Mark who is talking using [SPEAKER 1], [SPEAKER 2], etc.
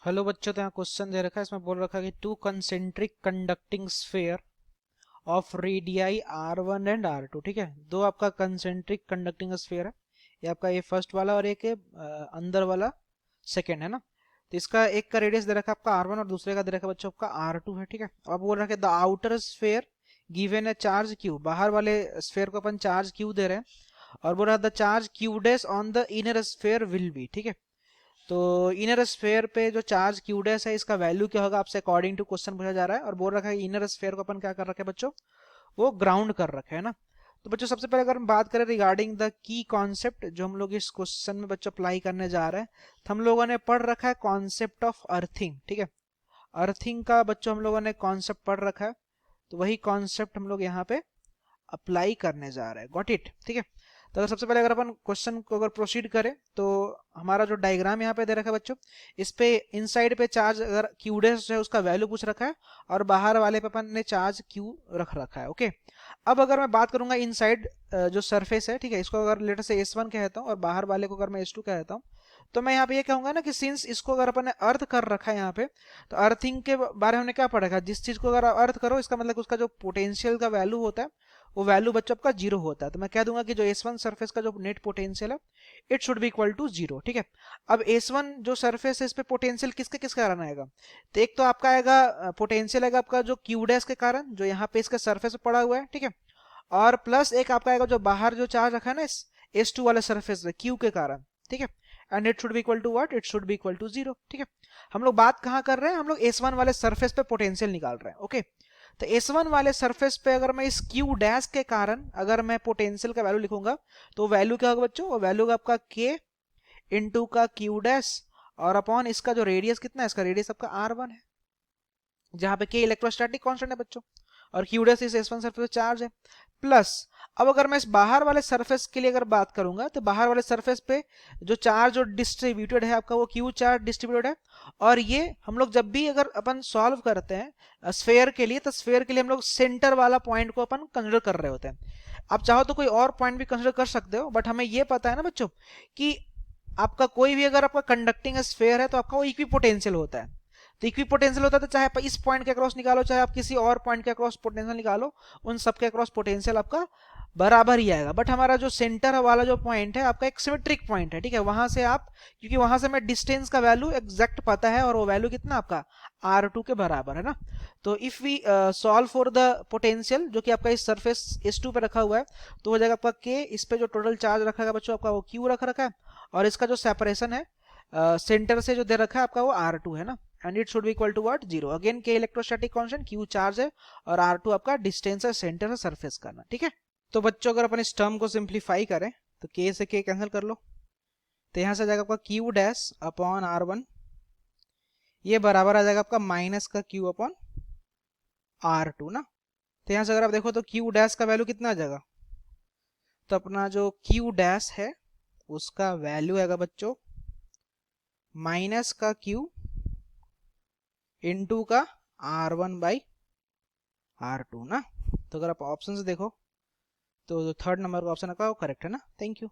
[SPEAKER 1] Hello बच्चों, तो यहाँ क्वेश्चन दे रखा है। इसमें बोल रखा है कि two concentric conducting sphere of radii R1 and R2। ठीक है, दो आपका कंसेंट्रिक कंडक्टिंग स्फीयर है। ये आपका ये फर्स्ट वाला और एक अंदर वाला सेकंड है ना। तो इसका एक का रेडियस दे रखा है आपका R1 और दूसरे का दे रखा है बच्चों आपका R2 है। ठीक है, अब बोल रखा है द आउटर स्फीयर गिवन है चार्ज क्यू। बाहर वाले स्फीयर को अपन चार्ज क्यू दे रहे हैं और बोल रहा है the charge Q dash on the inner sphere will be. ठीक है, तो इनर स्फीयर पे जो चार्ज क्यू डैश है इसका वैल्यू क्या होगा आपसे अकॉर्डिंग टू क्वेश्चन पूछा जा रहा है। और बोल रखा है इनर स्फीयर को अपन क्या कर रखे हैं बच्चों, वो ग्राउंड कर रखे है ना। तो बच्चों सबसे पहले अगर हम बात करें रिगार्डिंग द की कॉन्सेप्ट जो हम लोग इस क्वेश्चन में बच्चों अप्लाई करने जा रहे हैं, तो हम लोगों ने पढ़ रखा है कॉन्सेप्ट ऑफ अर्थिंग। ठीक है, अर्थिंग का बच्चों हम लोगों ने कॉन्सेप्ट पढ़ रखा है, तो वही कॉन्सेप्ट हम लोग यहाँ पे अप्लाई करने जा रहे हैं। Got it. ठीक है, तो अगर सबसे पहले अगर अपन क्वेश्चन को अगर प्रोसीड करें तो हमारा जो डायग्राम यहाँ पे दे रखा है बच्चों, इस पे इनसाइड पे चार्ज अगर क्यू डैश है उसका वैल्यू पूछ रखा है और बाहर वाले पे अपन ने चार्ज क्यू रख रखा है। ओके, अब अगर मैं बात करूंगा इनसाइड जो सरफेस है, ठीक है, इसको अगर लेटर से S1 कहता हूँ और बाहर वाले को अगर मैं S2 कहता हूँ, तो मैं यहाँ पे ये कहूंगा ना कि सिंस इसको अगर अपन ने अर्थ कर रखा है यहाँ पे, तो अर्थिंग के बारे में हमने क्या पढ़ा है, जिस चीज को अगर अर्थ करो इसका मतलब उसका जो पोटेंशियल का वैल्यू होता है वो वैल्यू बच्चों आपका जीरो होता है। तो मैं कह दूंगा कि जो S1 सरफेस का जो नेट पोटेंशियल है it should be equal to zero. ठीक है, अब S1 जो सरफेस है इस पे पोटेंशियल किसके किस कारण आएगा, तो एक तो आपका आएगा पोटेंशियल आएगा आपका जो क्यू डैश के कारण जो यहाँ पे इसका सरफेस पड़ा हुआ है। ठीक है, और प्लस एक आपका आएगा जो बाहर जो चार्ज रखा है ना इस S2 वाले सरफेस पे क्यू के कारण। ठीक है, and it should be equal to what, it should be equal to zero. ठीक है, हम लोग बात कहाँ कर रहे हैं, हम लोग S1 वाले सरफेस पे पोटेंशियल निकाल रहे हैं। ओके, तो S1 वाले सरफेस पे अगर मैं इस Q डैश के कारण अगर मैं पोटेंशियल का वैल्यू लिखूंगा तो वैल्यू क्या होगा बच्चों, वो वैल्यू होगा आपका K इंटू का Q डैश और अपॉन इसका जो रेडियस कितना है, इसका रेडियस आपका R1 है, जहां पे K इलेक्ट्रोस्टैटिक कांस्टेंट है बच्चों और Q डैश इस S1 सरफेस पे चार्ज है। प्लस अब अगर मैं इस बाहर वाले सरफेस के लिए अगर बात करूंगा तो बाहर वाले सरफेस पे जो चार्ज जो डिस्ट्रीब्यूटेड है आपका वो Q चार्ज डिस्ट्रीब्यूटेड है। और ये हम लोग जब भी अगर अपन सॉल्व करते हैं स्फेयर के लिए, तो स्फेयर के लिए हम लोग सेंटर वाला पॉइंट को अपन कंसिडर कर रहे होते हैं। आप चाहो तो कोई और पॉइंट भी कंसिडर कर सकते हो, बट हमें ये पता है ना बच्चों कि आपका कोई भी अगर आपका कंडक्टिंग स्फेयर है तो आपका वो इक्वी पोटेंशियल होता है। तो इक्वी पोटेंशियल होता है तो चाहे आप इस पॉइंट के अक्रॉस निकालो चाहे आप किसी और पॉइंट के अक्रॉस पोटेंशियल निकालो, उन सब के अक्रॉस पोटेंशियल आपका बराबर ही आएगा। बट हमारा जो सेंटर वाला जो पॉइंट है आपका एक सिमेट्रिक पॉइंट है। ठीक है, वहां से आप, क्योंकि वहां से हमें डिस्टेंस का वैल्यू एग्जैक्ट पता है और वो वैल्यू कितना आपका R2 के बराबर है ना। तो if we solve for the potential जो कि आपका इस सरफेस S2 पे रखा हुआ है, तो हो जाएगा आपका K, इस पे जो टोटल चार्ज रखा है बच्चों आपका वो Q रखा है और इसका जो सेपरेशन है सेंटर से जो दे रखा है आपका वो R2 है ना। And it should be equal to what, zero. Again K electrostatic constant, Q charge है और R2 आपका डिस्टेंस है सेंटर से सरफेस का ना। ठीक है, तो बच्चों अगर अपन इस टर्म को सिंप्लीफाई करें तो K से K कैंसिल कर लो, तो यहाँ से आ जाएगा आपका Q डैश अपॉन R1, ये बराबर आ जाएगा आपका माइनस का Q अपॉन R2 ना। तो यहाँ से अगर आप देखो तो Q डैश का वैल्यू कितना आ जाएगा, तो अपना जो Q डैश है उसका वैल्यू आएगा बच्चों माइनस का Q इंटू का R1 बाई R2 ना। तो अगर आप ऑप्शन से देखो तो जो थर्ड नंबर का ऑप्शन है वो करेक्ट है ना। Thank you.